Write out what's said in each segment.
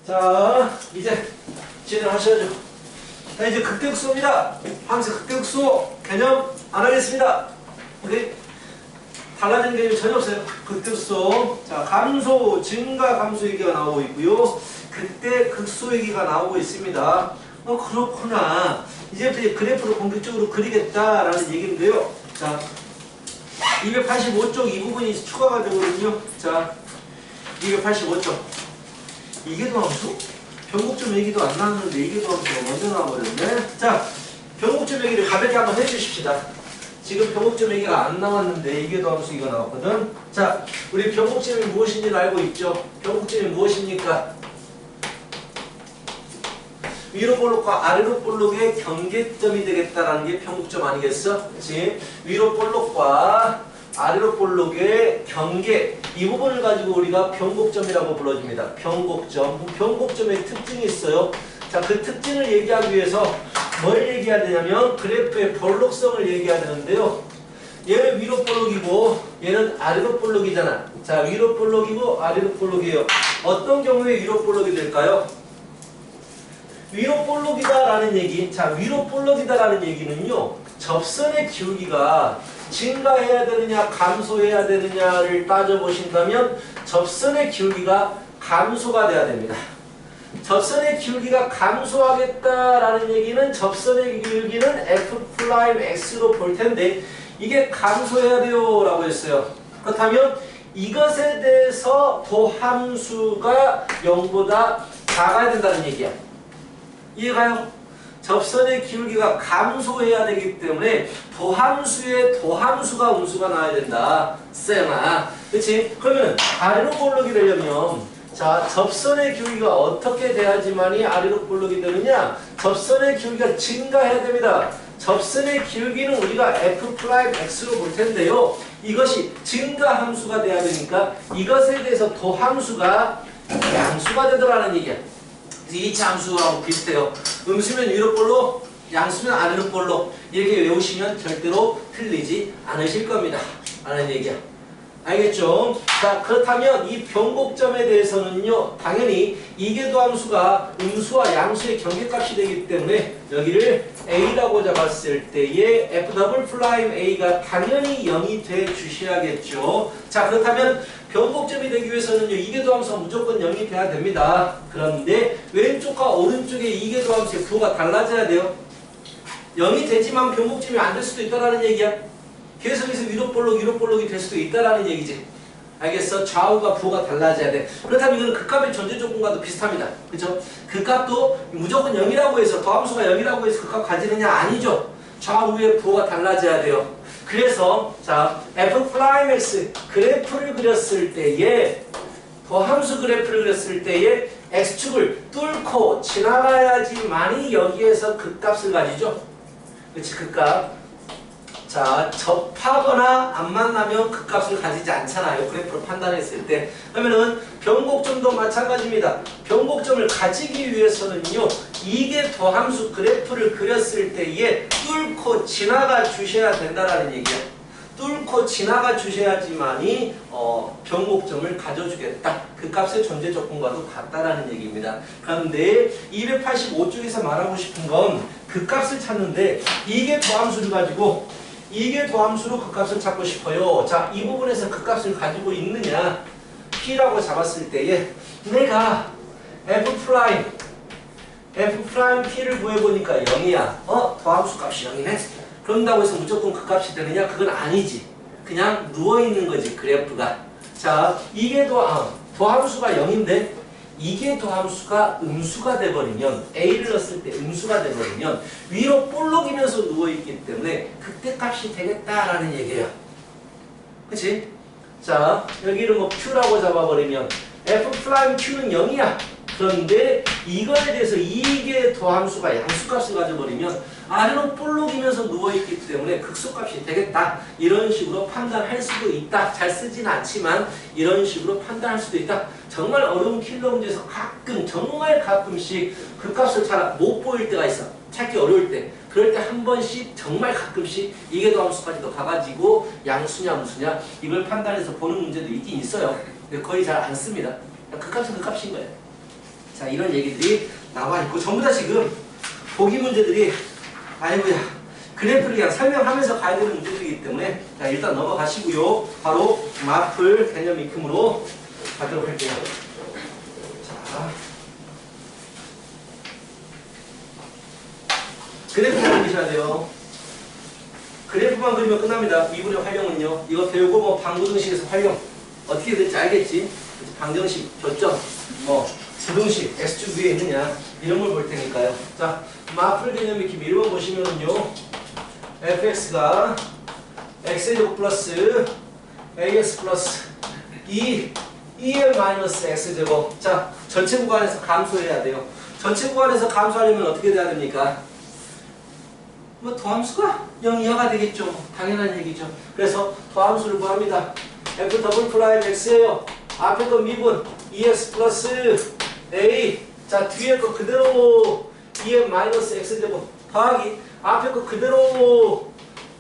자, 이제 진행하셔야죠. 자, 이제 극대극소입니다. 함수 극대극소 개념 안 하겠습니다. 오케이? 달라지는 개념이 전혀 없어요. 극대극소. 자, 감소, 증가 감소 얘기가 나오고 있고요. 극대 극소 얘기가 나오고 있습니다. 그렇구나. 이제부터 그래프를 본격적으로 그리겠다라는 얘기인데요. 자, 285쪽 이 부분이 추가가 되거든요. 자, 285쪽. 이계도함수? 변곡점 얘기도 안 나왔는데 이계도함수가 먼저 나와버렸네. 자, 변곡점 얘기를 가볍게 한번 해주십시다. 지금 변곡점 얘기가 안 나왔는데 이계도함수 이거 나왔거든. 자, 우리 변곡점이 무엇인지는 알고 있죠? 변곡점이 무엇입니까? 위로 볼록과 아래로 볼록의 경계점이 되겠다라는 게 변곡점 아니겠어? 그치? 위로 볼록과 아래로 볼록의 경계, 이 부분을 가지고 우리가 변곡점이라고 불러줍니다. 변곡점. 변곡점의 특징이 있어요. 자, 그 특징을 얘기하기 위해서 뭘 얘기해야 되냐면 그래프의 볼록성을 얘기해야 되는데요. 얘는 위로 볼록이고 얘는 아래로 볼록이잖아. 자, 위로 볼록이고 아래로 볼록이에요. 어떤 경우에 위로 볼록이 될까요? 위로 볼록이다라는 얘기. 자, 위로 볼록이다라는 얘기는요. 접선의 기울기가 증가해야 되느냐 감소해야 되느냐를 따져보신다면 접선의 기울기가 감소가 돼야 됩니다. 접선의 기울기가 감소하겠다라는 얘기는 접선의 기울기는 F'X로 볼 텐데 이게 감소해야 돼요 라고 했어요. 그렇다면 이것에 대해서 도함수가 0보다 작아야 된다는 얘기야. 이해가요? 접선의 기울기가 감소해야 되기 때문에 도함수의 도함수가 음수가 나와야 된다. 쌤아. 그치? 그러면 아래로 볼록이 되려면 자, 접선의 기울기가 어떻게 돼야지만이 아래로 볼록이 되느냐? 접선의 기울기가 증가해야 됩니다. 접선의 기울기는 우리가 F'X로 볼 텐데요. 이것이 증가함수가 돼야 되니까 이것에 대해서 도함수가 양수가 되더라는 얘기야. 그래서 2차 함수하고 비슷해요. 음수면 위로 볼록, 양수면 아래로 볼록 이렇게 외우시면 절대로 틀리지 않으실 겁니다. 라는 얘기야. 알겠죠? 자, 그렇다면 이 변곡점에 대해서는요. 당연히 이계도함수가 음수와 양수의 경계값이 되기 때문에 여기를 A라고 잡았을 때에 F'A가 당연히 0이 돼 주셔야겠죠. 자, 그렇다면 변곡점이 되기 위해서는요. 이계도함수가 무조건 0이 돼야 됩니다. 그런데 왼쪽과 오른쪽의 이계도함수의 부호가 달라져야 돼요. 0이 되지만 변곡점이 안 될 수도 있다는 얘기야. 계속해서 위로 볼록이 될 수도 있다는 얘기지. 알겠어? 좌우가 부호가 달라져야 돼. 그렇다면 이건 극값의 전제 조건과도 비슷합니다. 그렇죠? 극값도 무조건 0이라고 해서 더함수가 0이라고 해서 극값 가지느냐? 아니죠. 좌우의 부호가 달라져야 돼요. 그래서 자, F'X 그래프를 그렸을 때에 더함수 그래프를 그렸을 때에 X축을 뚫고 지나가야지만이 여기에서 극값을 가지죠. 그렇지? 극값. 자, 접하거나 안 만나면 극값을 가지지 않잖아요. 그래프를 판단했을 때. 그러면은 변곡점도 마찬가지입니다. 변곡점을 가지기 위해서는요. 이게 더함수 그래프를 그렸을 때에 뚫고 지나가 주셔야 된다라는 얘기야. 뚫고 지나가 주셔야지만이 변곡점을 가져주겠다. 그 값의 존재 조건과도 같다라는 얘기입니다. 그런데 285쪽에서 말하고 싶은 건 그 값을 찾는데 이게 더함수를 가지고 이게 도함수로 극값을 찾고 싶어요. 자, 이 부분에서 극값을 가지고 있느냐? P라고 잡았을 때에 내가 F'P를 구해보니까 0이야. 도함수 값이 0이네? 그런다고 해서 무조건 극값이 되느냐? 그건 아니지. 그냥 누워있는 거지, 그래프가. 자, 이게 도함수가 0인데 이게 도함수가 음수가 돼버리면 A를 넣었을 때 음수가 돼버리면 위로 볼록이면서 누워있기 때문에 극대값이 되겠다라는 얘기예요. 그치? 자, 여기를 뭐 Q라고 잡아버리면 F'Q는 0이야. 그런데 이거에 대해서 이게 도함수가 양수값을 가져버리면 아래로 볼록이면서 누워있기 때문에 극소값이 되겠다. 이런 식으로 판단할 수도 있다. 잘 쓰진 않지만 이런 식으로 판단할 수도 있다. 정말 어려운 킬러 문제에서 정말 가끔씩 극값을 잘 못 보일 때가 있어. 찾기 어려울 때. 그럴 때 한 번씩 정말 가끔씩 이게 도함수까지도 가가지고 양수냐 음수냐 이걸 판단해서 보는 문제도 있긴 있어요. 근데 거의 잘 안 씁니다. 극값은 극값인 거예요. 자, 이런 얘기들이 나와 있고 전부 다 지금 보기 문제들이 아이고야 그래프를 그냥 설명하면서 가야 되는 문제들이기 때문에 자, 일단 넘어가시고요. 바로 마플 개념 익힘으로 가도록 할게요. 자, 그래프만 그리셔야 돼요. 그래프만 그리면 끝납니다. 미분의 활용은요. 이거 배우고 뭐 방부등식에서 활용 어떻게 될지 알겠지? 방정식, 교점, 뭐 부등식, x축 위에 있느냐 이런 걸 볼 테니까요. 자, 마플 개념 익힘 1번 보시면은요. fx가 x제곱 플러스 ax 플러스 2m 마이너스 x제곱. 자, 전체 구간에서 감소해야 돼요. 전체 구간에서 감소하려면 어떻게 돼야 됩니까? 뭐 도함수가 0 이하가 되겠죠. 당연한 얘기죠. 그래서 도함수를 구합니다. f 더블 프라임 x예요. 앞에 거 미분 2x 플러스 a. 자, 뒤에 거 그대로 2m 마이너스 x제곱 더하기 앞에 거 그대로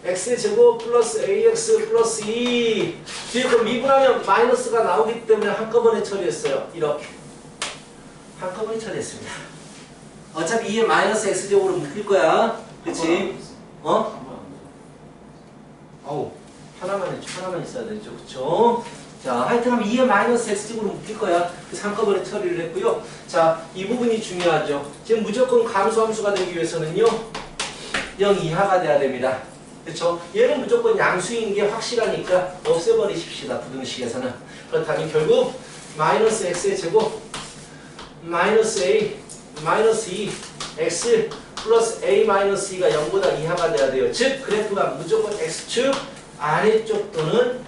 x제곱 플러스 ax 플러스 2. 뒤에 거 미분하면 마이너스가 나오기 때문에 한꺼번에 처리했어요. 이렇게 한꺼번에 처리했습니다. 어차피 2의 마이너스 x제곱으로 묶일 거야. 그치? 어? 어우, 하나만 있어야 되죠. 그쵸? 자, 하여튼 하면 2의 마이너스 x제곱으로 묶일 거야. 그래서 한꺼번에 처리를 했고요. 자, 이 부분이 중요하죠. 지금 무조건 감소함수가 되기 위해서는요. 0 이하가 돼야 됩니다. 그쵸? 얘는 무조건 양수인 게 확실하니까 없애버리십시다. 부등식에서는. 그렇다면 결국 마이너스 x의 제곱 마이너스 a 마이너스 2 x 플러스 a-2가 0보다 이하가 돼야 돼요. 즉 그래프가 무조건 x축 아래쪽 또는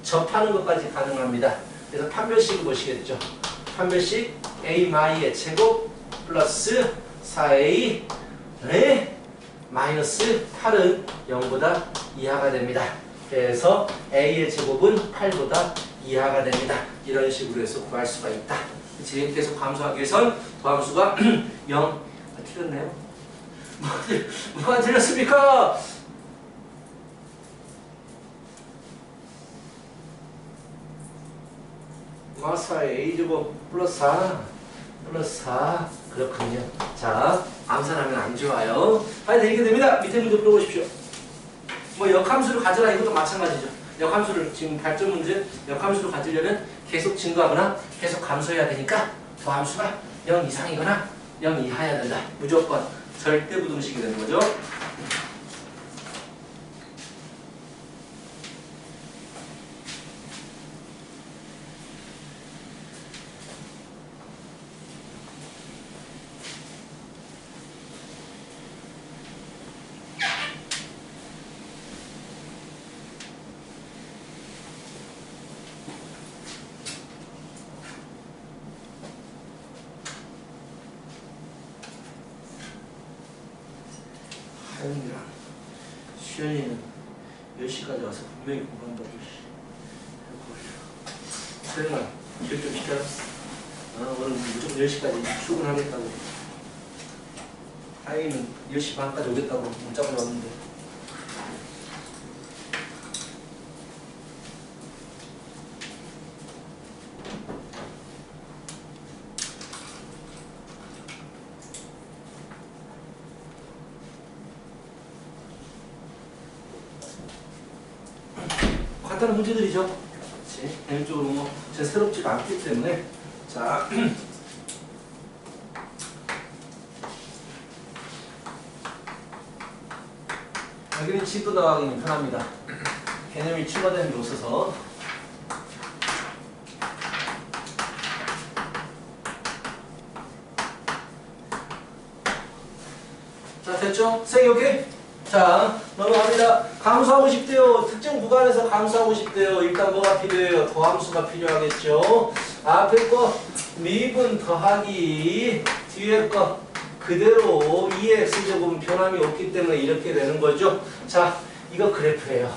접하는 것까지 가능합니다. 그래서 판별식을 보시겠죠. 판별식 a-의 제곱 플러스 4a 마이너스 8은 0보다 이하가 됩니다. 그래서 a의 제곱은 8보다 이하가 됩니다. 이런 식으로 해서 구할 수가 있다. 그치? 계속 감소하기 위해선 도함수가 0 틀렸네요. 뭐가 틀렸습니까? 마사의 a제곱 플러스 4 플러스 4 그렇군요. 자, 암산하면 안 좋아요. 하여튼 이렇게 됩니다. 밑에 문제 풀어보십시오. 뭐 역함수를 가져라 이것도 마찬가지죠. 역함수를 지금 발전 문제 역함수를 가지려면 계속 증가하거나 계속 감소해야 되니까 도함수가 0 이상이거나 0 이하여야 된다. 무조건 절대 부등식이 되는 거죠. 하영이랑 수현이는 10시까지 와서 분명히 공부한다고. 수현아, 길 좀 시켜라. 오늘 무조건 10시까지 출근하겠다고. 하영이는 10시 반까지 오겠다고 문자가 왔는데. 간단한 문제들이죠. 그치? 개인적으로 뭐 새롭지가 않기 때문에. 자, 여기는 지도 나가기는 편합니다. 개념이 추가되는 게 없어서. 자, 됐죠? 세 오케이? 자, 넘어갑니다. 감소하고 싶대요. 특정 구간에서 감소하고 싶대요. 일단 뭐가 필요해요? 도함수가 필요하겠죠. 앞에 거 미분 더하기 뒤에 거 그대로 2x제곱은 변함이 없기 때문에 이렇게 되는 거죠. 자, 이거 그래프예요.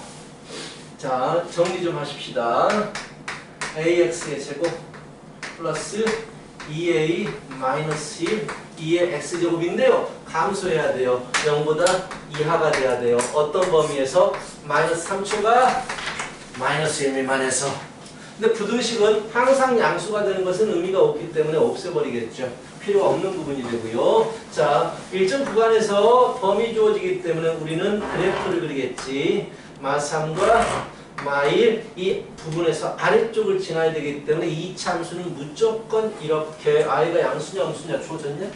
자, 정리 좀 하십시다. ax의 제곱 플러스 2a 마이너스 1 2의 x제곱인데요. 감소해야 돼요. 0보다 이하가 돼야 돼요. 어떤 범위에서? 마이너스 3초가 마이너스 1 미만에서 근데 부등식은 항상 양수가 되는 것은 의미가 없기 때문에 없애버리겠죠. 필요가 없는 부분이 되고요. 자, 일정 구간에서 범위 주어지기 때문에 우리는 그래프를 그리겠지. 마3과 마1 이 부분에서 아래쪽을 지나야 되기 때문에 이 참수는 무조건 이렇게 아이가 양수냐 음수냐 주어졌냐?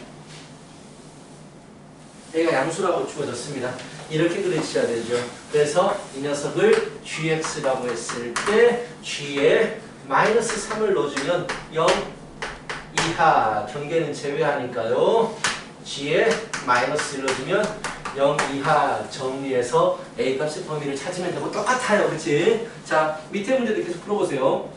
얘가 양수라고 주어졌습니다. 이렇게 그려주셔야 되죠. 그래서 이 녀석을 gx라고 했을 때 g에 마이너스 3을 넣어주면 0 이하 경계는 제외하니까요. g에 마이너스 1 넣어주면 0 이하 정리해서 a 값의 범위를 찾으면 되고 똑같아요. 그치? 자, 밑에 문제도 계속 풀어보세요.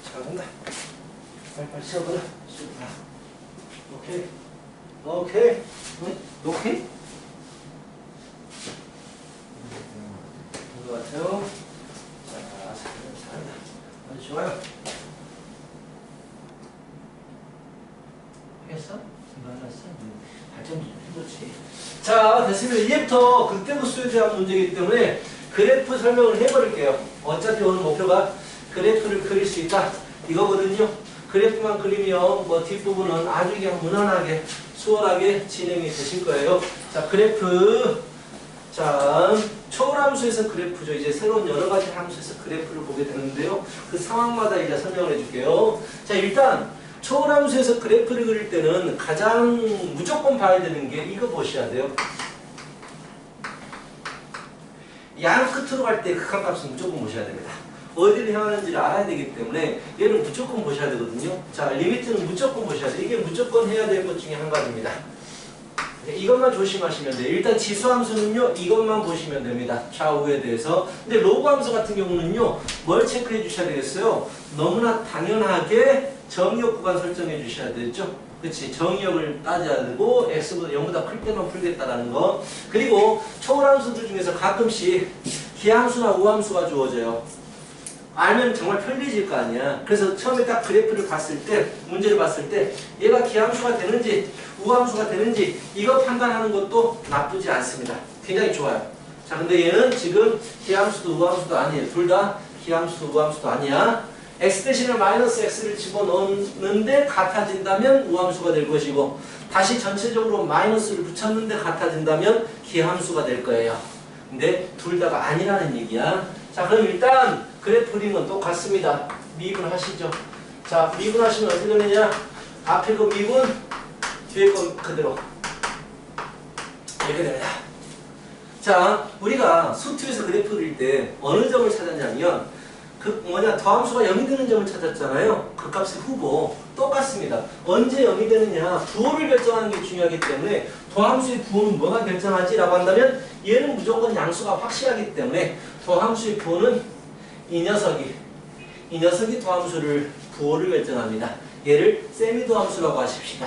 잘한다. 빨리빨리 치워버려. 오케이. 오케이. 응? 오케이? 된 것 같아요. 자, 잘한다. 아주 좋아요. 했어? 이거 안 했어? 발전 좀 해보지. 자, 됐습니다. 이제부터 극대구수에 대한 문제이기 때문에 그래프 설명을 해버릴게요. 어차피 오늘 목표가 그래프를 그릴 수 있다. 이거거든요. 그래프만 그리면 뭐 뒷부분은 아주 그냥 무난하게 수월하게 진행이 되실 거예요. 자, 그래프. 자, 초월함수에서 그래프죠. 이제 새로운 여러 가지 함수에서 그래프를 보게 되는데요. 그 상황마다 이제 설명을 해줄게요. 자, 일단 초월함수에서 그래프를 그릴 때는 가장 무조건 봐야 되는 게 이거 보셔야 돼요. 양 끝으로 갈 때 극한값은 무조건 보셔야 됩니다. 어디를 향하는지를 알아야 되기 때문에 얘는 무조건 보셔야 되거든요. 자, 리미트는 무조건 보셔야 돼요. 이게 무조건 해야 될 것 중에 한 가지입니다. 이것만 조심하시면 돼요. 일단 지수함수는요, 이것만 보시면 됩니다. 좌우에 대해서. 근데 로그함수 같은 경우는요, 뭘 체크해 주셔야 되겠어요? 너무나 당연하게 정의역 구간 설정해 주셔야 되죠. 그치? 정의역을 따져야 되고 x보다 0보다 클 때만 풀겠다라는 거. 그리고 초월함수들 중에서 가끔씩 기함수나 우함수가 주어져요. 알면 정말 편리해질 거 아니야. 그래서 처음에 딱 그래프를 봤을 때, 문제를 봤을 때 얘가 기함수가 되는지 우함수가 되는지 이거 판단하는 것도 나쁘지 않습니다. 굉장히 좋아요. 자, 근데 얘는 지금 기함수도 우함수도 아니에요. 둘 다 기함수도 우함수도 아니야. x 대신에 마이너스 x를 집어넣는데 같아진다면 우함수가 될 것이고, 다시 전체적으로 마이너스를 붙였는데 같아진다면 기함수가 될 거예요. 근데 둘 다가 아니라는 얘기야. 자, 그럼 일단 그래프 그림은 똑같습니다. 미분하시죠. 자, 미분하시면 어떻게 되느냐? 앞에 거 미분, 뒤에 거 그대로. 이렇게 됩니다. 자, 우리가 수투에서 그래프 그릴 때 어느 점을 찾았냐면 더함수가 0이 되는 점을 찾았잖아요. 그 값의 후보 똑같습니다. 언제 0이 되느냐 부호를 결정하는 게 중요하기 때문에 더함수의 부호는 뭐가 결정하지? 라고 한다면 얘는 무조건 양수가 확실하기 때문에 더함수의 부호는 이 녀석이 더함수를 부호를 결정합니다. 얘를 세미더함수라고 하십시다.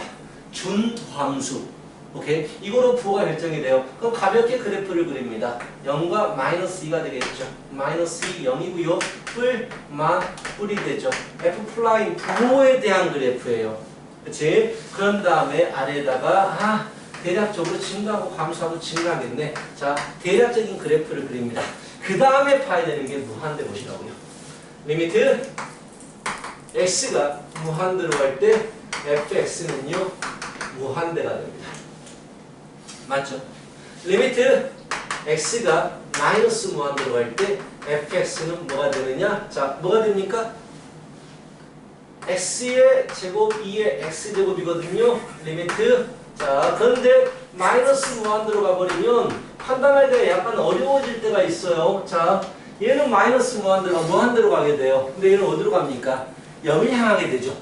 준더함수. 오케이? 이거로 부호가 결정이 돼요. 그럼 가볍게 그래프를 그립니다. 0과 마이너스 2가 되겠죠. 마이너스 2, 0이고요. 뿔이 되죠. F 플라잉 부호에 대한 그래프예요. 그치? 그런 다음에 아래에다가 대략적으로 증가하고 감소하고 증가하겠네. 자, 대략적인 그래프를 그립니다. 그 다음에 봐야 되는 게 무한대 보시라고요. 리미트 x가 무한대로 갈 때 fx는요 무한대가 됩니다. 맞죠? 리미트 x가 마이너스 무한대로 갈 때 fx는 뭐가 되느냐? 자, 뭐가 됩니까? x의 제곱 2의 x제곱이거든요. 리미트. 자, 그런데 마이너스 무한대로 가버리면 판단하기가 약간 어려워질 때가 있어요. 자, 얘는 마이너스 무한대로 가게 돼요. 근데 얘는 어디로 갑니까? 0을 향하게 되죠.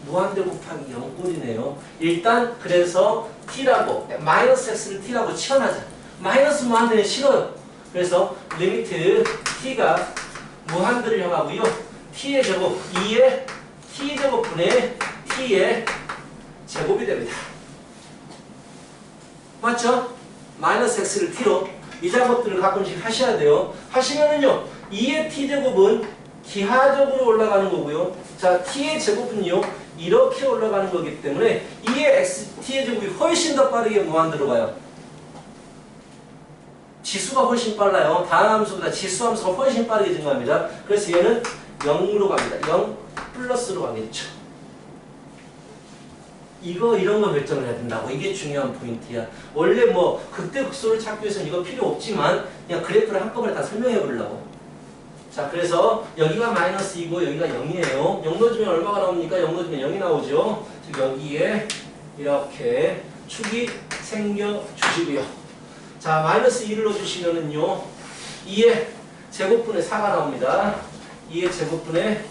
무한대 곱하기 0꼴이네요. 일단 그래서 t라고 마이너스 x를 t라고 치환하자. 마이너스 무한대는 싫어요. 그래서 리미트 t가 무한대를 향하고요. t의 제곱 2의 t제곱분의 t의 제곱이 됩니다. 맞죠? 마이너스 x를 t로 이 작업들을 가끔씩 하셔야 돼요. 하시면은요 2의 t제곱은 기하적으로 올라가는 거고요. 자, t의 제곱은요 이렇게 올라가는 거기 때문에 2의 t의 제곱이 훨씬 더 빠르게 무한대로 가요. 지수가 훨씬 빨라요. 다함수보다 지수함수가 훨씬 빠르게 증가합니다. 그래서 얘는 0으로 갑니다. 0 플러스로 가겠죠. 이런 거 결정을 해야 된다고. 이게 중요한 포인트야. 원래 뭐 극대극소를 찾기 위해서는 이거 필요 없지만 그냥 그래프를 한꺼번에 다 설명해 보려고. 자, 그래서 여기가 마이너스 2고 여기가 0이에요. 0 넣어주면 얼마가 나옵니까? 0 넣어주면 0이 나오죠. 즉 여기에 이렇게 축이 생겨주시고요. 자, 마이너스 2를 넣어주시면은요 2의 제곱분의 4가 나옵니다. 2의 제곱분의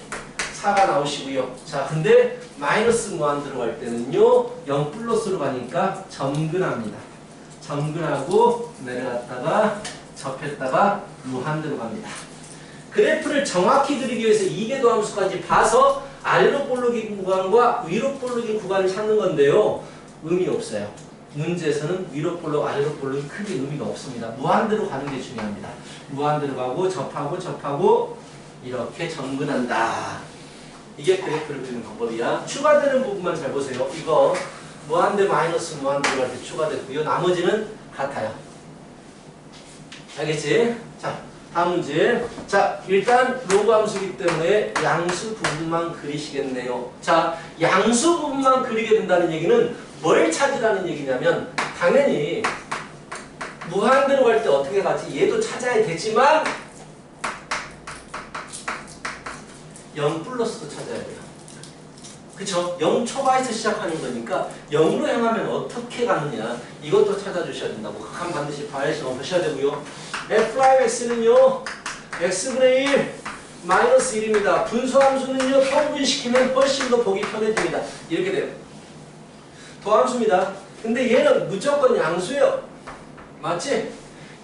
4가 나오시고요. 자, 근데 마이너스 무한대로 갈 때는요 0 플러스로 가니까 점근합니다. 점근하고 내려갔다가 접했다가 무한대로 갑니다. 그래프를 정확히 그리기 위해서 이계도함수까지 봐서 아래로 볼록인 구간과 위로 볼록인 구간을 찾는 건데요. 의미 없어요. 문제에서는 위로 볼록, 아래로 볼록이 크게 의미가 없습니다. 무한대로 가는 게 중요합니다. 무한대로 가고 접하고 이렇게 점근한다. 이게 그래프를 그리는 방법이야. 추가되는 부분만 잘 보세요. 이거 무한대 마이너스 무한대로 갈 때 추가됐고요. 나머지는 같아요. 알겠지? 자, 다음 문제. 자, 일단 로그 함수이기 때문에 양수 부분만 그리시겠네요. 자, 양수 부분만 그리게 된다는 얘기는 뭘 찾으라는 얘기냐면 당연히 무한대로 갈 때 어떻게 가지? 얘도 찾아야 되지만 0 플러스도 찾아야 돼요. 그쵸? 0 초과에서 시작하는 거니까 0으로 향하면 어떻게 가느냐 이것도 찾아주셔야 된다고. 극한 반드시 바에서 보셔야 되고요. f'x는요 x분의 1 마이너스 1입니다. 분수함수는요 평분시키면 훨씬 더 보기 편해집니다. 이렇게 돼요. 더함수입니다. 근데 얘는 무조건 양수예요. 맞지?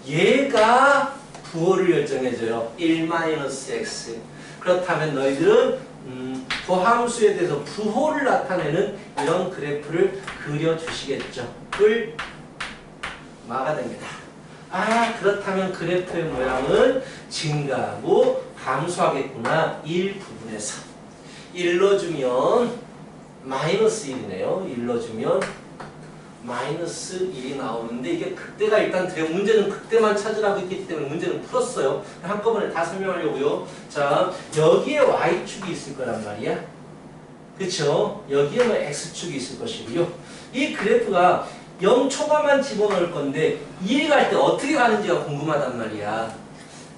얘가 부호를 결정해줘요. 1-x. 그렇다면 너희들은 더함수에 대해서 부호를 나타내는 이런 그래프를 그려주시겠죠. 마가 됩니다. 그렇다면 그래프의 모양은 증가하고 감소하겠구나. 1 부분에서 1 넣어주면 마이너스 1이네요. 1 넣어주면 마이너스 1이 나오는데 이게 극대가 일단 돼요. 문제는 극대만 찾으라고 했기 때문에 문제는 풀었어요. 한꺼번에 다 설명하려고요. 자, 여기에 y축이 있을 거란 말이야. 그쵸? 여기에 뭐 x축이 있을 것이고요. 이 그래프가 0 초과만 집어넣을 건데 1이 갈 때 어떻게 가는지가 궁금하단 말이야.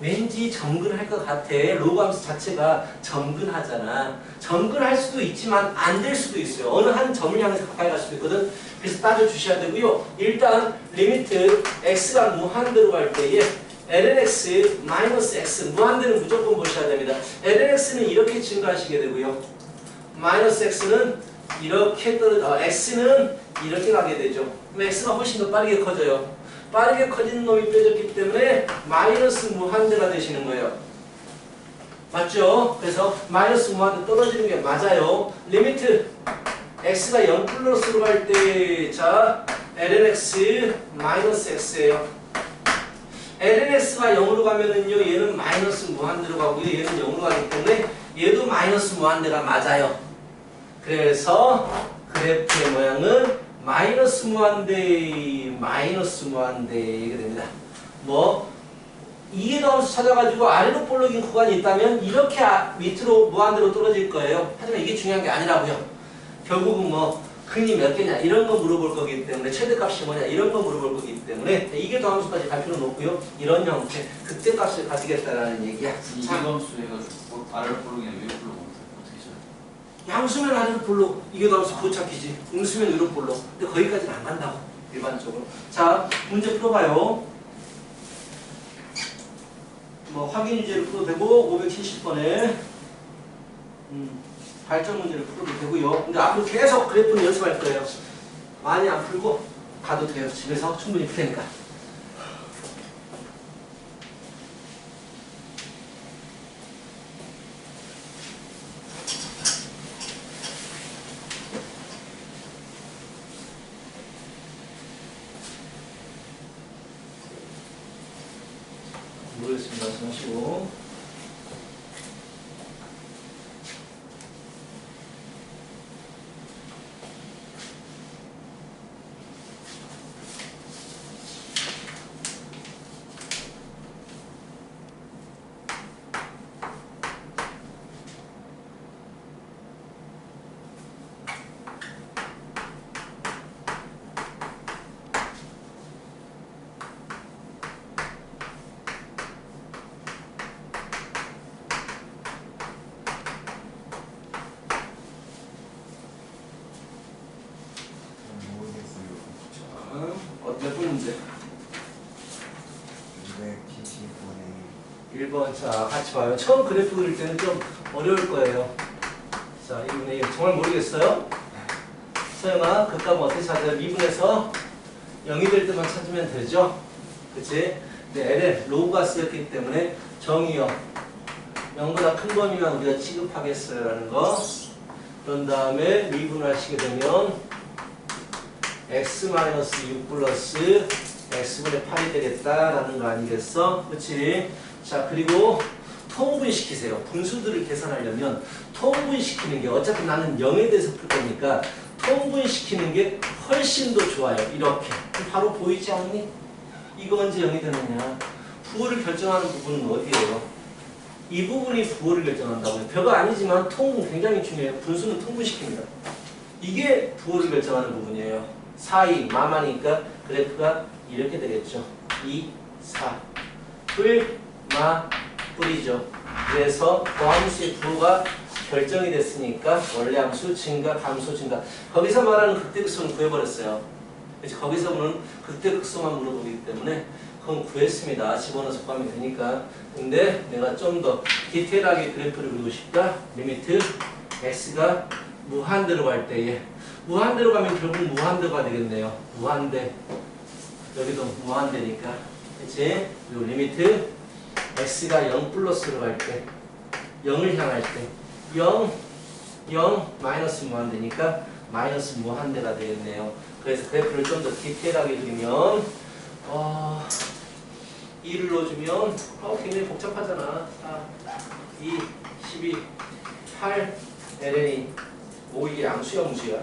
왠지 점근할 것 같아. 로그 함수 자체가 점근하잖아. 점근할 수도 있지만 안 될 수도 있어요. 어느 한 점을 향해서 가까이 갈 수도 있거든. 그래서 따져주셔야 되고요. 일단 리미트 x가 무한대로 갈 때에 lnx 마이너스 x 무한대는 무조건 보셔야 됩니다. lnx는 이렇게 증가하시게 되고요. 마이너스 x는 이렇게 x는 이렇게 가게 되죠. 그럼 x가 훨씬 더 빠르게 커져요. 빠르게 커지는 놈이 빼졌기 때문에 마이너스 무한대가 되시는 거예요. 맞죠? 그래서 마이너스 무한대 떨어지는 게 맞아요. 리미트 x가 0 플러스로 갈 때 자 lnx 마이너스 x예요. lnx가 0으로 가면은요 얘는 마이너스 무한대로 가고요 얘는 0으로 가기 때문에 얘도 마이너스 무한대가 맞아요. 그래서 그래프의 모양은 마이너스 무한대 이게 됩니다. 뭐 이해함수 찾아가지고 아래로 볼록인 구간이 있다면 이렇게 밑으로 무한대로 떨어질 거예요. 하지만 이게 중요한 게 아니라고요. 결국은 뭐 근이 몇 개냐 이런 거 물어볼 거기 때문에 최대값이 뭐냐 이런 거 물어볼 거기 때문에 이게 더함수까지 갈 필요는 없고요. 이런 형태 극대값을 가지겠다라는 얘기야. 이해함수 해가지고 아래로 볼록이나 위로 볼록 어떻게 쳐요? 양수면 아래로 볼록 이게 더함수 고착이지. 음수면 위로 볼록. 근데 거기까지는 안 간다고 일반적으로. 자 문제 풀어봐요. 뭐 확인 유제를 풀어도 되고 570번에 발전 문제를 풀어도 되고요. 근데 앞으로 계속 그래프는 연습할 거예요. 많이 안 풀고 가도 돼요. 집에서 충분히 풀 테니까. 모르겠습니다. 말씀하시고. 몇 번 문제? 1번. 자, 같이 봐요. 처음 그래프 그릴 때는 좀 어려울 거예요. 자, 2분의 1. 정말 모르겠어요? 서영아, 그 값은 어떻게 찾아요? 2분에서 0이 될 때만 찾으면 되죠? 그치? 근데 ln 로그가 쓰였기 때문에 정의요. 0보다 큰 범위만 우리가 취급하겠어요. 라는 거. 그런 다음에 미분을 하시게 되면 x-6 플러스 x분의 8이 되겠다라는 거 아니겠어? 그치? 자, 그리고 통분시키세요. 분수들을 계산하려면 통분시키는 게 어차피 나는 0에 대해서 풀 거니까 통분시키는 게 훨씬 더 좋아요. 이렇게. 바로 보이지 않니? 이거 언제 0이 되느냐? 부호를 결정하는 부분은 어디예요? 이 부분이 부호를 결정한다고요. 별거 아니지만 통분 굉장히 중요해요. 분수는 통분시킵니다. 이게 부호를 결정하는 부분이에요. 4, 2, 마마니까 그래프가 이렇게 되겠죠. 2, 4. 뿔, 마, 뿔이죠. 그래서 더함수의 부호가 결정이 됐으니까 원래 함수 증가, 감소 증가. 거기서 말하는 극대극소는 구해버렸어요. 그래서 거기서 보는 극대극소만 물어보기 때문에 그건 구했습니다. 집어넣어서 구하면 되니까. 근데 내가 좀 더 디테일하게 그래프를 그리고 싶다. 리미트 x가 무한대로 갈 때에 무한대로 가면 결국 무한대가 되겠네요. 무한대. 여기도 무한대니까. 그치? 그리고 리미트 x가 0 플러스로 갈 때 0을 향할 때 0 마이너스 무한대니까 마이너스 무한대가 되겠네요. 그래서 그래프를 좀 더 디테일하게 그리면 2를 넣어주면 굉장히 복잡하잖아. 4, 2, 12, 8 ln이 5 이게 양수야 무수야?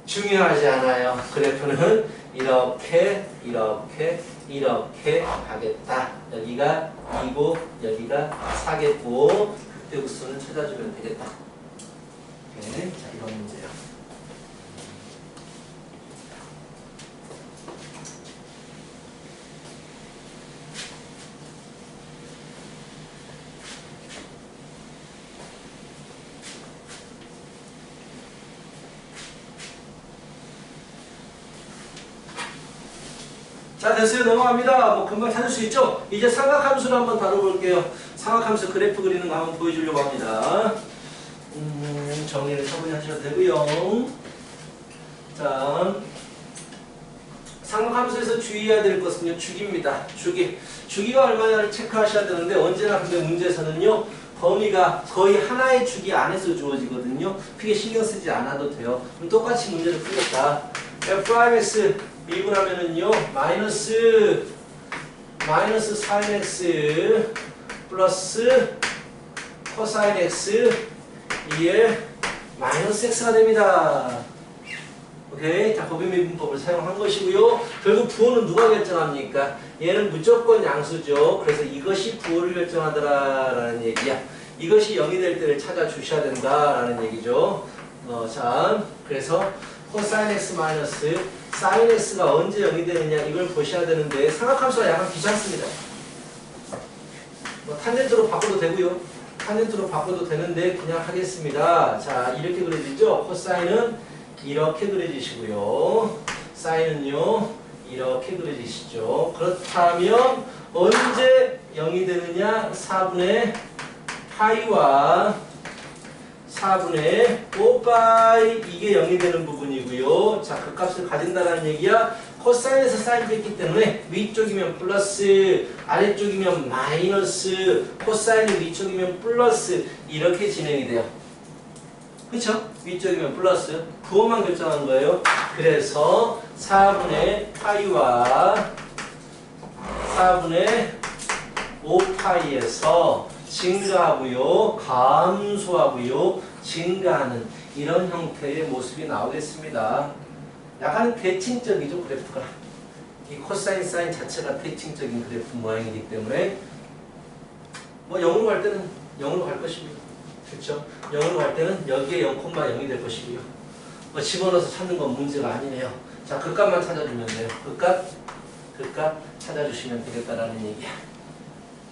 중요하지 않아요. 그래프는 이렇게 가겠다. 여기가 2고 여기가 4겠고 극대극소는 찾아주면 되겠다. 오케이. 자, 이런 문제야. 자, 됐어요. 넘어갑니다. 뭐 금방 찾을 수 있죠? 이제 삼각함수를 한번 다뤄볼게요. 삼각함수 그래프 그리는 거 한번 보여주려고 합니다. 정리를 차분히 하셔도 되고요. 자, 삼각함수에서 주의해야 될 것은요, 주기입니다. 주기가 얼마냐를 체크하셔야 되는데 언제나 근데 문제에서는요, 범위가 거의 하나의 주기 안에서 주어지거든요. 크게 신경 쓰지 않아도 돼요. 그럼 똑같이 문제를 풀겠다. f'(x) 미분하면은요, 마이너스 sin x 플러스 코사인 x 2에 마이너스 x가 됩니다. 오케이. 자, 법인 미분법을 사용한 것이고요. 결국 부호는 누가 결정합니까? 얘는 무조건 양수죠. 그래서 이것이 부호를 결정하더라라는 얘기야. 이것이 0이 될 때를 찾아주셔야 된다라는 얘기죠. 자, 그래서 코사인 x 마이너스 사인 x가 언제 0이 되느냐 이걸 보셔야 되는데 삼각함수가 약간 귀찮습니다. 뭐 탄젠트로 바꿔도 되고요. 탄젠트로 바꿔도 되는데 그냥 하겠습니다. 자, 이렇게 그려지죠. 코사인은 이렇게 그려지시고요. 사인은요 이렇게 그려지시죠. 그렇다면 언제 0이 되느냐? 4분의 파이와 4분의 5파이 이게 0이 되는 부분이고요. 자, 그 값을 가진다는 얘기야. 코사인에서 사인 뺐기 때문에 위쪽이면 플러스 아래쪽이면 마이너스 코사인이 위쪽이면 플러스 이렇게 진행이 돼요. 그쵸? 위쪽이면 플러스 부호만 결정한 거예요. 그래서 4분의 파이와 4분의 5파이에서 증가하고요, 감소하고요, 증가하는 이런 형태의 모습이 나오겠습니다. 약간 대칭적이죠, 그래프가. 이 코사인 사인 자체가 대칭적인 그래프 모양이기 때문에 뭐 0으로 갈 때는 0으로 갈 것입니다. 그렇죠? 0으로 갈 때는 여기에 0,0이 될 것이고요. 뭐 집어넣어서 찾는 건 문제가 아니네요. 자, 그 값만 찾아주면 돼요. 그 값 찾아주시면 되겠다라는 얘기야.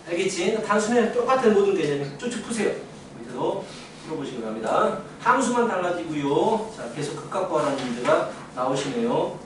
알겠지? 단순해. 똑같은 모든 개념이 쭉쭉 푸세요. 밑에도 풀어보시기 바랍니다. 함수만 달라지고요. 자, 계속 극값 구하라는 문제가 나오시네요.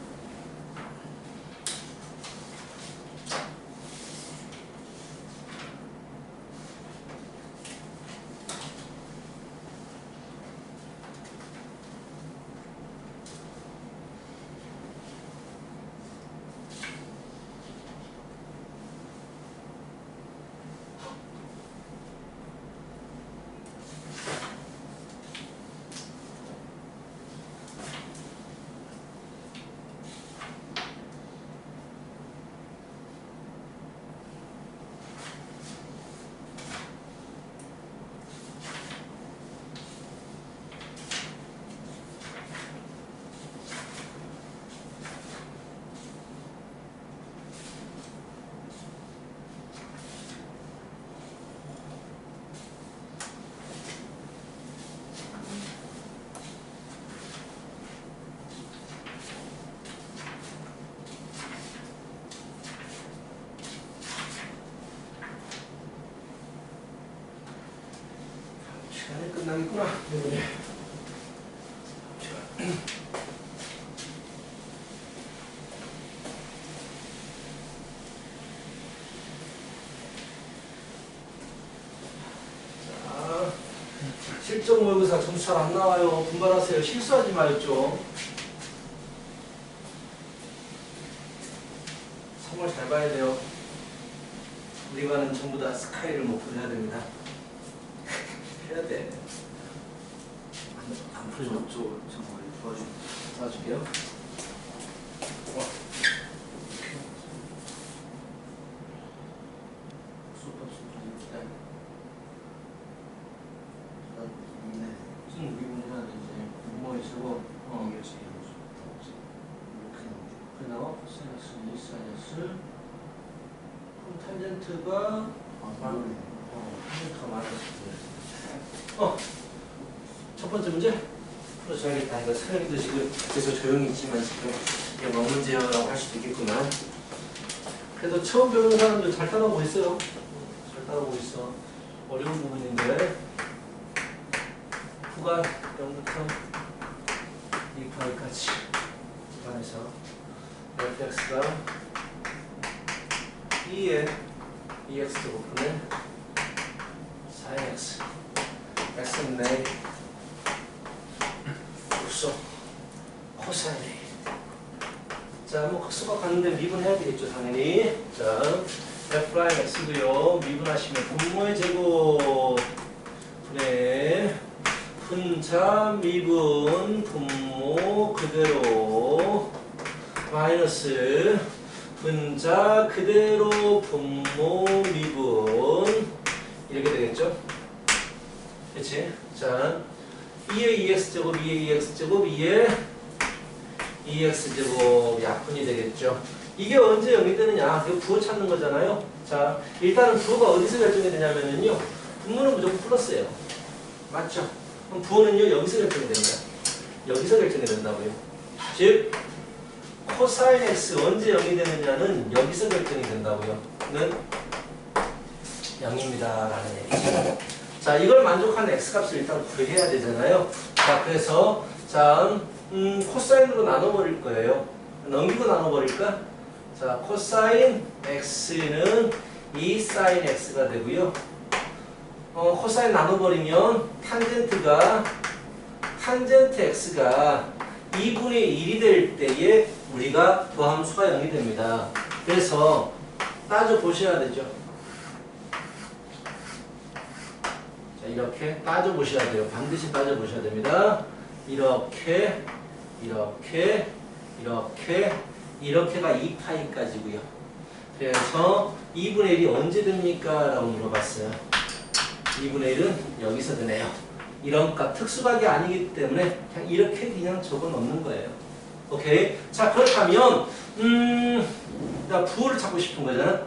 시간이 끝나겠구나. 네. 자, 실전 모의고사 점수 잘 안 나와요. 분발하세요. 실수하지 마요 좀. 3월 잘 봐야 돼요. 우리 반은 전부 다 스카이를 목표로 해야 됩니다. 해야 돼. 안 풀죠? 정말 도와줄게요. 무슨 미분이라는 이제 구멍이 쓰고 그래 나와 코사인스 2 사인스 그럼 탄젠트가 탄젠트가 마이너스 첫 번째 문제 풀어줘야겠다. 이거 사연이도 지금 계속 조용히 있지만 지금 이게 뭐 문제라고 할 수도 있겠구만. 그래도 처음 배우는 사람들 잘 따라오고 있어요. 잘 따라오고 있어. 어려운 부분인데 구간 0부터 2파이까지 구간에서 fx가 2의 2x 제곱분의 sin x x는 A 없어 코사인 A. 자, 뭐 극소가 갔는데 미분해야 되겠죠, 당연히. 자, f 라인 x도요. 미분하시면 분모의 제곱분의 분자 미분 분모 그대로 마이너스 분자 그대로 분모 미분 이렇게 되겠죠? 그렇지? 자, 2의 2x제곱 2의 2x제곱 2의 2x제곱 약분이 되겠죠? 이게 언제 0이 되느냐? 이거 부호 찾는 거잖아요. 자, 일단은 부호가 어디서 결정이 되냐면은요, 분모는 무조건 플러스예요. 맞죠? 그럼 부호는요, 여기서 결정이 됩니다. 여기서 결정이 된다고요. 즉, 코사인 x 언제 0이 되느냐는 여기서 결정이 된다고요. 는 0입니다. 라는 얘기죠. 자, 이걸 만족하는 x값을 일단 구해야 되잖아요. 자, 그래서, 자, 코사인으로 나눠버릴 거예요. 넘기고 나눠버릴까? 자, 코사인 x는 2 사인 x가 되고요. 코사인 나눠버리면 탄젠트 x가 2분의 1이 될 때에 우리가 도함수가 0이 됩니다. 그래서 따져보셔야 되죠. 자, 이렇게 따져보셔야 돼요. 반드시 따져보셔야 됩니다. 이렇게 이렇게가 2파이까지고요. 그래서 2분의 1이 언제 됩니까? 라고 물어봤어요. 2분의 1은 여기서 되네요. 이런 값 특수각이 아니기 때문에 그냥 이렇게 그냥 적어 놓는 거예요. 오케이? 자, 그렇다면 나 부호를 찾고 싶은 거잖아.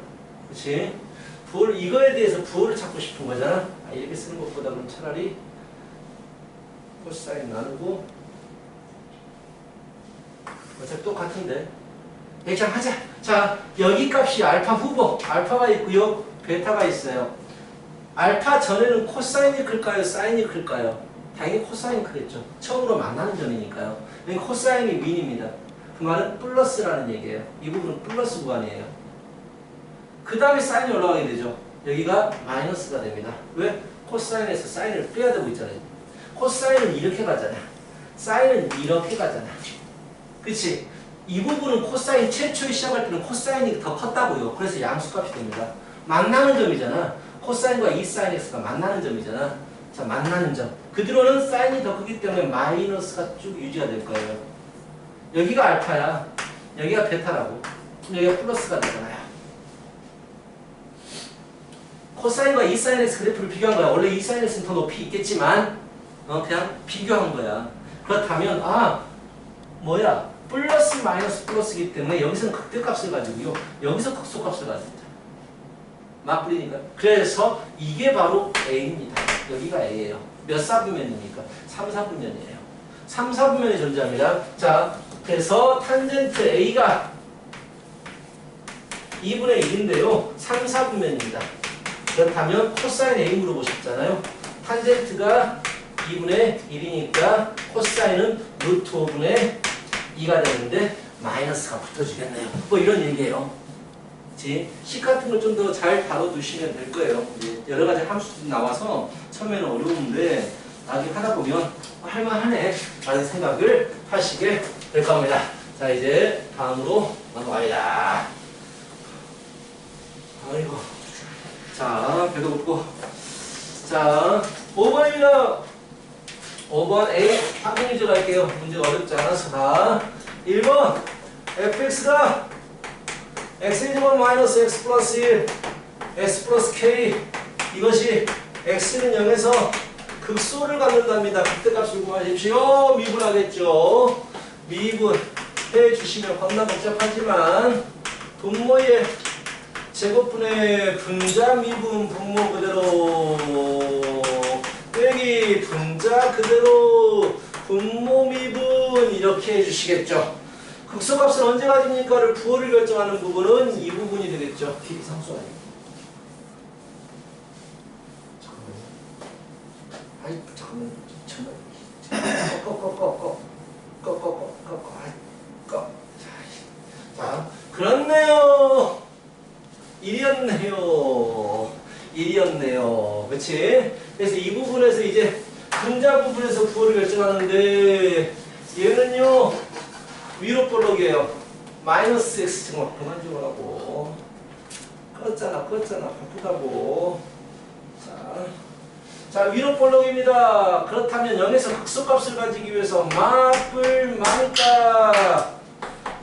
그렇지? 부호를 이거에 대해서 부호를 찾고 싶은 거잖아. 이렇게 쓰는 것보다는 차라리 코사인 나누고 어차피 똑같은데 그냥 하자. 자, 여기 값이 알파 후보, 알파가 있고요, 베타가 있어요. 알파 전에는 코사인이 클까요, 사인이 클까요? 당연히 코사인이 크겠죠. 처음으로 만나는 점이니까요. 여기 코사인이 민입니다. 그 말은 플러스라는 얘기예요. 이 부분은 플러스 구간이에요. 그 다음에 사인이 올라가게 되죠. 여기가 마이너스가 됩니다. 왜? 코사인에서 사인을 빼야 되고 있잖아요. 코사인은 이렇게 가잖아. 사인은 이렇게 가잖아. 그치? 이 부분은 코사인 최초에 시작할 때는 코사인이 더 컸다고요. 그래서 양수값이 됩니다. 만나는 점이잖아. 코사인과 이 사인 x가 만나는 점이잖아. 자, 만나는 점. 그 뒤로는 사인이 더 크기 때문에 마이너스가 쭉 유지가 될 거예요. 여기가 알파야. 여기가 베타라고. 여기가 플러스가 되잖아요. 코사인과 이 사인 x 그래프를 비교한 거야. 원래 이 사인 x는 더 높이 있겠지만 그냥 비교한 거야. 그렇다면 뭐야? 플러스 마이너스 플러스이기 때문에 여기서는 극대값을 가지고요. 여기서 극소값을 가집니다. 맞불이니까. 그래서 이게 바로 A입니다. 여기가 A예요. 몇 사분면입니까? 3, 4분면이에요. 3, 4분면이 존재합니다. 자, 그래서 탄젠트 A가 2분의 1인데요. 3, 4분면입니다. 그렇다면 코사인 A 물어보셨잖아요. 탄젠트가 2분의 1이니까 코사인은 루트 5분의 2가 되는데 마이너스가 붙어주겠네요. 뭐 이런 얘기예요. 식 같은 걸 좀 더 잘 다뤄두시면 될 거예요. 이제 여러 가지 함수들이 나와서 처음에는 어려운데 나중에 하다 보면 할만하네 라는 생각을 하시게 될 겁니다. 자, 이제 다음으로 넘어갑니다. 아이고. 자, 배도 고프고. 자, 5번입니다. 5번 A 확인 위주로 할게요. 문제가 어렵지 않아서 다. 1번 fx가 x제곱 마이너스 x 플러스 1 s 플러스 k 이것이 x는 0에서 극소를 갖는답니다. 극대값을 구하십시오. 미분하겠죠. 미분 해주시면 겁나 복잡하지만 분모의 제곱분의 분자 미분 분모 그대로 빼기 분자 그대로 분모 미분 이렇게 해주시겠죠. 극소값은 언제 가집니까를 부호를 결정하는 부분은 이 부분이 되겠죠. 비상수 아니에요. 잠깐만요. 자, 그렇네요. 1이었네요. 1이었네요. 그치? 그래서 이 부분에서 이제 분자 부분에서 부호를 결정하는데 얘는요 위로 볼록이에요. 마이너스 x 정말 그만 적으라고. 껐잖아 바쁘다고. 자 위로 볼록입니다. 그렇다면 0에서 극소값을 가지기 위해서 마플 많다.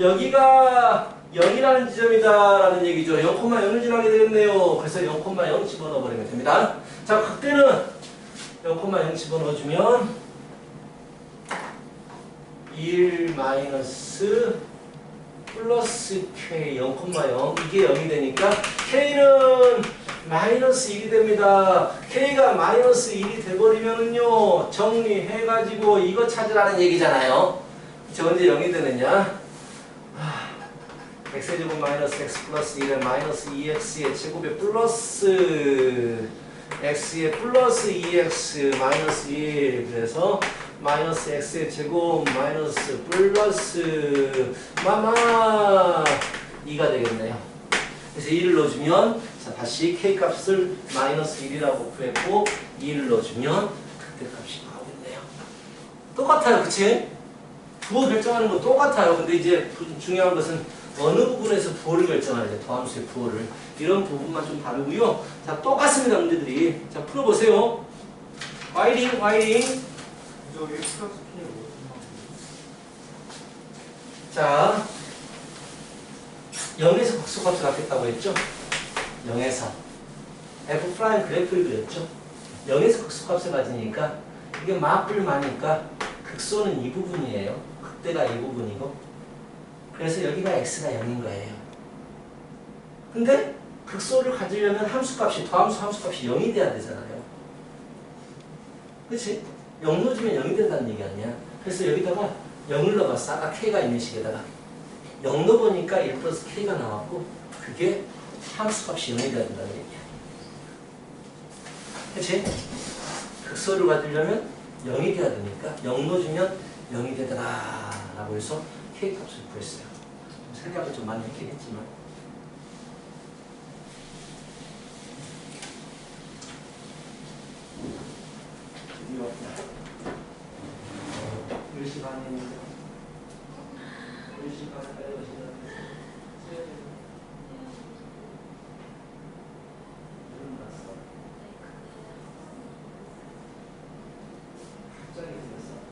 여기가 0이라는 지점이다 라는 얘기죠. 0,0을 지나게 되겠네요. 그래서 0,0 집어넣어 버리면 됩니다. 자 극대는 0,0 집어넣어주면 1 마이너스 플러스 k 0,0 이게 0이 되니까 k는 마이너스 1이 됩니다. k가 마이너스 1이 돼버리면은요 정리해가지고 이거 찾으라는 얘기잖아요. 저 언제 0이 되느냐? x제곱 마이너스 x 플러스 1에 마이너스 2x의 제곱에 플러스 x의 플러스 2x 마이너스 1 그래서 마이너스 x의 제곱 마이너스 플러스 마마 2가 되겠네요. 그래서 2를 넣어주면 자 다시 k 값을 마이너스 1이라고 구했고 2를 넣어주면 그때 값이 나오겠네요. 똑같아요. 그치? 부호 결정하는 거 똑같아요. 근데 이제 중요한 것은 어느 부분에서 부호를 결정하냐, 더함수의 부호를. 이런 부분만 좀 다르고요. 자, 똑같습니다, 문제들이. 자, 풀어보세요. 화이팅. 저 x 값 K가 뭐? 자, 0에서 극소값을 갖겠다고 했죠? 0에서. f 프라임 그래프를 그렸죠? 0에서 극소값을 가지니까 이게 마플마니까 극소는 이 부분이에요. 극대가 이 부분이고. 그래서 여기가 x가 0인 거예요. 근데 극소를 가지려면 함수값이 함수값이 0이 돼야 되잖아요. 그치? 0 넣어주면 0이 된다는 얘기 아니야. 그래서 여기다가 0을 넣어봤어. 아까 k가 있는 식에다가 0 넣어보니까 1 플러스 k가 나왔고 그게 함수값이 0이 돼야 된다는 얘기야. 그치? 극소를 가지려면 0이 돼야 되니까 0 넣어주면 0이 되더라 라고 해서 k값을 구했어요. 생각을 좀 많이 했긴 했지만 드디어 10시 반입니다. 10시 반에 오시는데 갑자기 들렸어.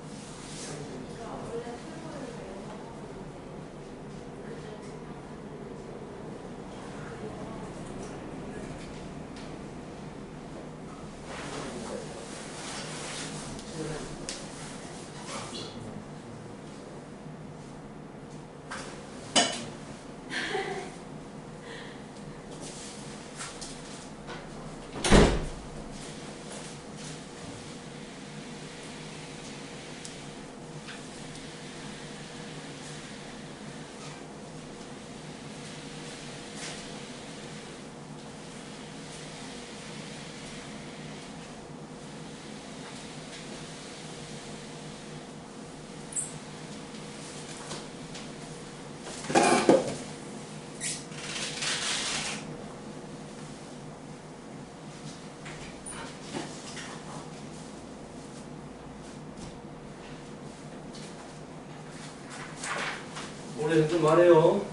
올해는 좀 말해요.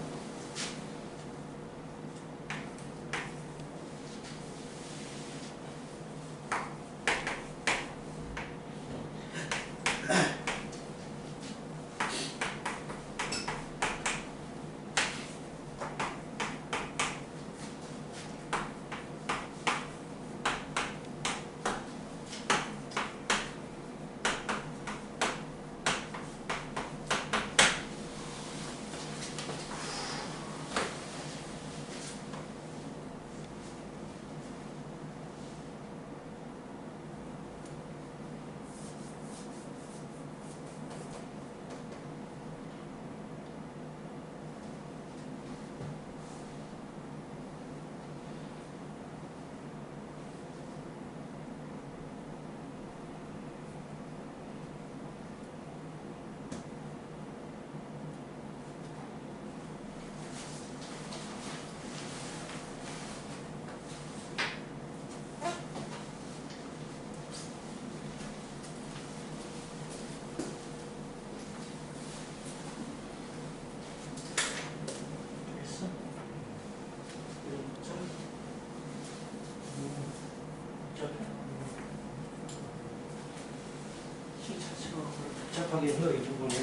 하겠네요, 이 부분이.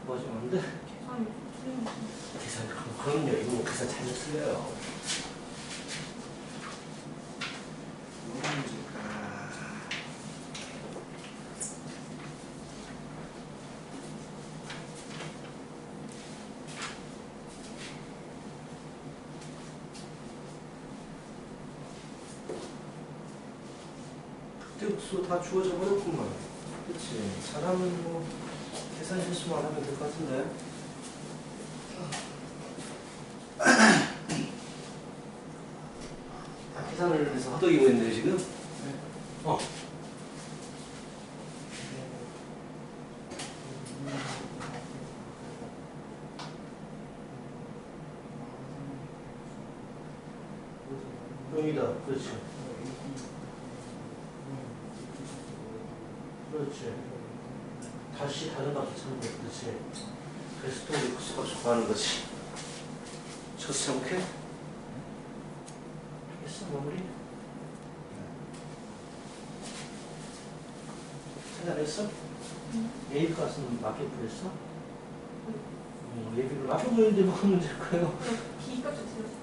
맞으면 안 돼. 계산이 틀린 거 같은데. 계산, 그럼요. 이거 뭐 계산 잘 틀려요. 뭐가 문제일까? 특수 다 주어져 버렸구만. 그치. 잘하면 뭐, 계산 실수만 하면 될 것 같은데. 다 계산을 해서 허덕이고 있는데, 지금? 어. 여기다. 그렇지. 그렇지. 다시 다른 값을 찾는 거. 그렇지. 그래서 또 우리 코스값을 구하는 거지. 쳤어, 오케이? 알겠어, 마무리. 찾아냈어? A 값은 맞게 구했어? 예비를 맞게 구했는데 뭐가 문제일까요? B 값이 틀렸어.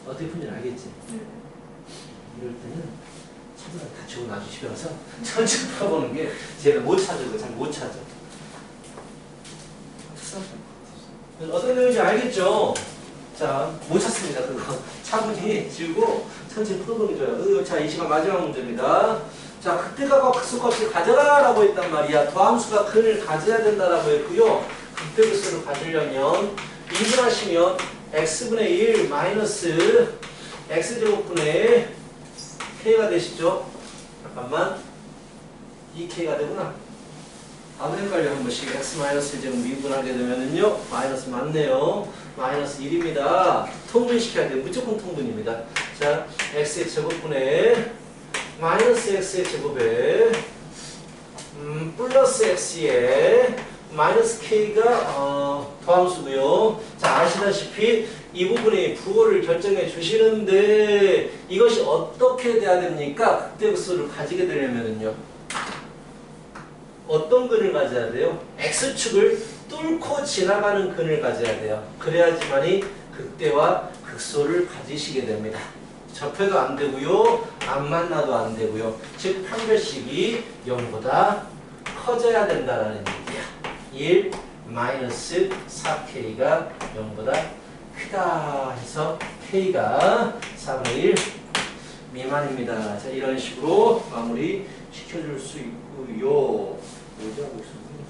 어떻게 푼지 알겠지? 네. 이럴 때는 차분하게 다 지고 나중에 집에 가서 천천히 풀어보는 게 제가 못 찾아요. 잘 못 찾아. 어떤 내용인지 알겠죠? 자, 못 찾습니다. 그거 차분히 지우고 천천히 풀어보는 게 좋아요. 자, 이 시간 마지막 문제입니다. 자, 극대값과 극소값을 가져라 라고 했단 말이야. 더함수가 근을 가져야 된다라고 했고요. 극대극소를 가지려면 2분하시면 x분의 1 마이너스 x제곱분의 k가 되시죠? 잠깐만. 2k가 되구나. 나도 헷갈려 한 번씩. x 마이너스 1제곱 미분하게 되면은요. 마이너스 맞네요. 마이너스 1입니다. 통분시켜야 돼요. 무조건 통분입니다. 자, x의 제곱분의 마이너스 x의 제곱에 플러스 x의 마이너스 k가 더함수고요. 자, 아시다시피 이 부분이 부호를 결정해 주시는데 이것이 어떻게 돼야 됩니까? 극대극소를 가지게 되려면은요. 어떤 근을 가져야 돼요? x축을 뚫고 지나가는 근을 가져야 돼요. 그래야지만이 극대와 극소를 가지시게 됩니다. 접해도 안 되고요. 안 만나도 안 되고요. 즉 판별식이 0보다 커져야 된다라는 얘기야. 1 마이너스 4k가 0보다 크다 해서 k가 4분의 1 미만입니다. 자, 이런 식으로 마무리 시켜줄 수 있고요. 어디 하고 있었니?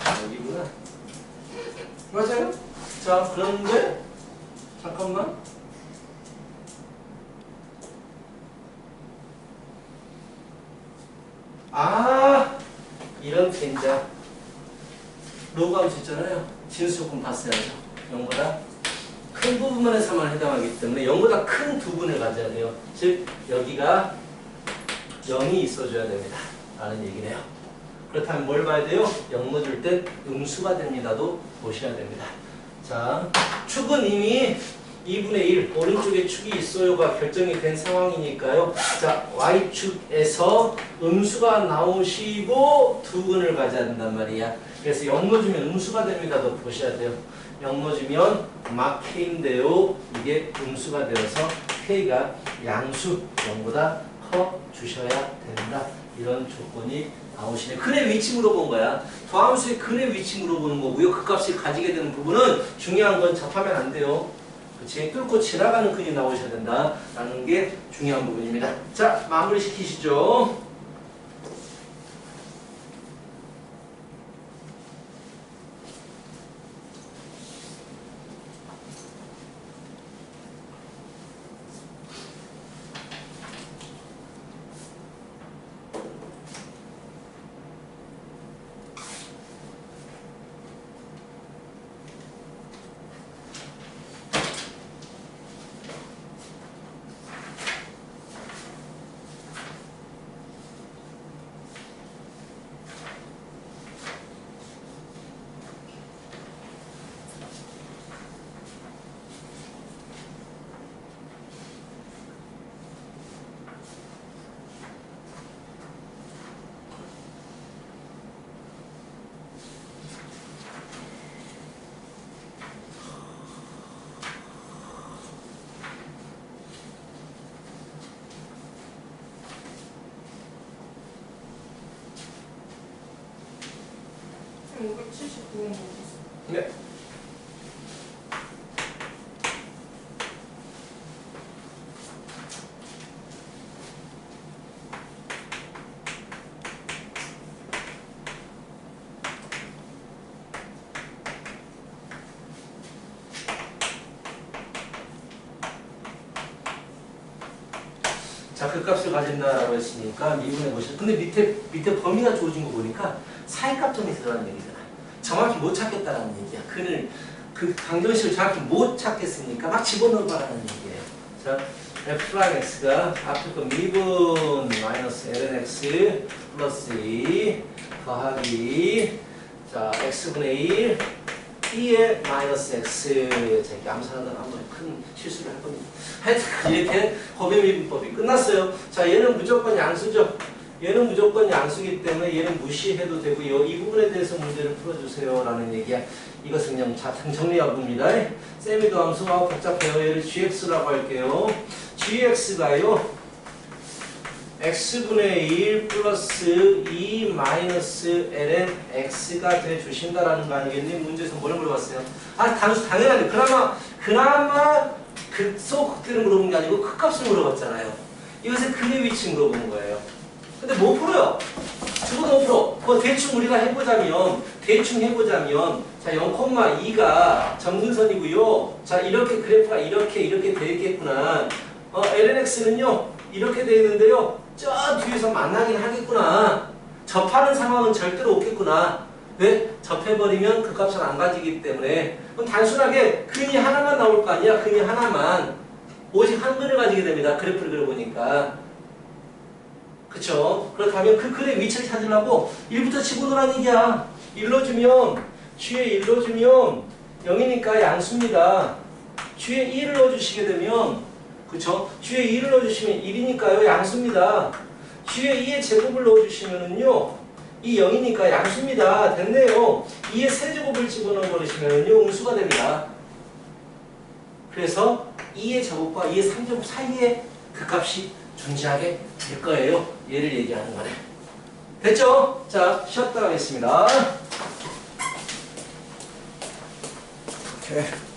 자, 여기구나. 맞아요? 자, 그런데 잠깐만. 아, 이런 젠장. 로그 함수 있잖아요. 진수조건 봤어야죠. 0보다 큰 부분만에서만 해당하기 때문에 0보다 큰 두 분을 가져야 돼요. 즉 여기가 0이 있어줘야 됩니다. 라는 얘기네요. 그렇다면 뭘 봐야 돼요? 0 넣어줄 때 음수가 됩니다도 보셔야 됩니다. 자, 축은 이미 2분의 1 오른쪽에 축이 있어요가 결정이 된 상황이니까요. 자, Y축에서 음수가 나오시고 두 근을 가져야 된단 말이야. 그래서 0 넣어주면 음수가 됩니다도 보셔야 돼요. 0 넣어주면 막 K인데요. 이게 음수가 되어서 K가 양수 0보다 커 주셔야 된다. 이런 조건이 나오시네. 근의 위치 물어본 거야. 더함수의 근의 위치 물어보는 거고요. 그 값을 가지게 되는 부분은 중요한 건 접하면 안 돼요. 그치? 뚫고 지나가는 근이 나오셔야 된다라는 게 중요한 부분입니다. 자, 마무리 시키시죠. 579원 모르겠어. 네. 자, 그 값을 가진다라고 했으니까 미분해 보시죠. 근데 밑에 범위가 주어진 거 보니까 사이값점이 들어가는 얘기잖아. 정확히 못 찾겠다라는 얘기야. 그 방정식을 정확히 못 찾겠으니까 막 집어넣어봐라는 얘기예요. 자, f'(x가) 앞에 거 미분 마이너스 lnx 플러스 2 더하기 자 x분의 1 b의 마이너스 x. 자, 이게 암산하다가 한번 큰 실수를 할 겁니다. 하여튼 이렇게 곱의 미분법이 끝났어요. 자, 얘는 무조건 양수죠. 얘는 무조건 양수기 때문에 얘는 무시해도 되고요. 이 부분에 대해서 문제를 풀어주세요 라는 얘기야. 이것은 그냥 정리하고 봅니다. 셈이 더함수가 복잡해요. 얘를 gx라고 할게요. gx가요 x분의 1 플러스 2 마이너스 ln x가 돼주신다라는 거 아니겠니? 문제에서 뭘 물어봤어요? 아, 단수 당연하네. 그나마 극소극대를 물어본 게 아니고 극값을 물어봤잖아요. 이것의 극의 위치 물어본 거예요. 근데 못 풀어요. 죽어도 못 풀어. 그거 대충 우리가 해보자면 자 0,2가 점근선이고요. 자 이렇게 그래프가 이렇게 돼 있겠구나. lnx는요 이렇게 돼 있는데요. 저 뒤에서 만나긴 하겠구나. 접하는 상황은 절대로 없겠구나. 왜? 접해버리면 그 값을 안 가지기 때문에. 그럼 단순하게 근이 하나만 나올 거 아니야. 근이 하나만. 오직 한 근을 가지게 됩니다. 그래프를 그려보니까. 그쵸? 그렇다면 그 근의 위치를 찾으려고 1부터 집어넣으라는 얘기야. 일러주면 G에 일러주면 0이니까 양수입니다. G에 2를 넣어주시게 되면 그쵸? G에 2를 넣어주시면 1이니까요 양수입니다. G에 2의 제곱을 넣어주시면은요 이 0이니까 양수입니다. 됐네요. 2의 세제곱을 집어넣어 버리시면은요 음수가 됩니다. 그래서 2의 제곱과 2의 3제곱 사이에 그 값이 존재하게 될 거예요. 얘를 얘기하는 거네. 됐죠? 자, 쉬었다 가겠습니다. 오케이.